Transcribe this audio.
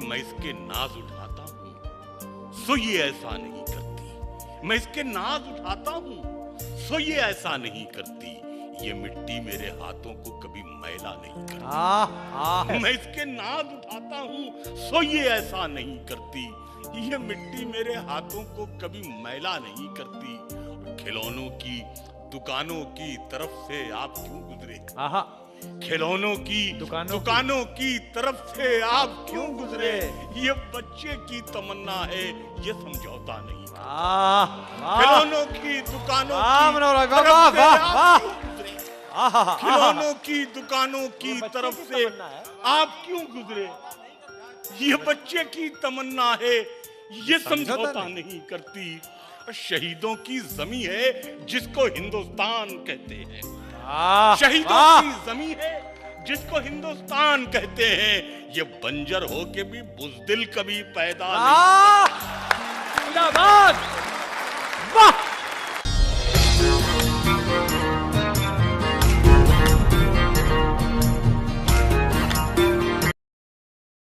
मैं इसके नाज उठाता हूं सो ये ऐसा नहीं करती। मैं इसके नाज उठाता हूं सो ये ऐसा नहीं करती। ये मिट्टी मेरे हाथों को कभी मैला नहीं करती। मैं इसके नाज उठाता हूं सो ये ऐसा नहीं करती। ये मिट्टी मेरे हाथों को कभी मैला नहीं करती। खिलौनों की दुकानों की तरफ से आप क्यों गुजरे? खिलौनों की दुकानों की तरफ से आप क्यों गुजरे? ये बच्चे की तमन्ना है, ये समझौता नहीं। खिलौनों की दुकानों की तरफ से आप क्यों गुजरे? खिलौनों की दुकानों की तरफ से आप क्यों गुजरे? ये बच्चे की तमन्ना है, ये समझौता नहीं करती। शहीदों की जमी है जिसको हिंदुस्तान कहते हैं। शहीदों की जमी है जिसको हिंदुस्तान कहते हैं। ये बंजर हो के भी बुज़दिल कभी पैदा नहीं।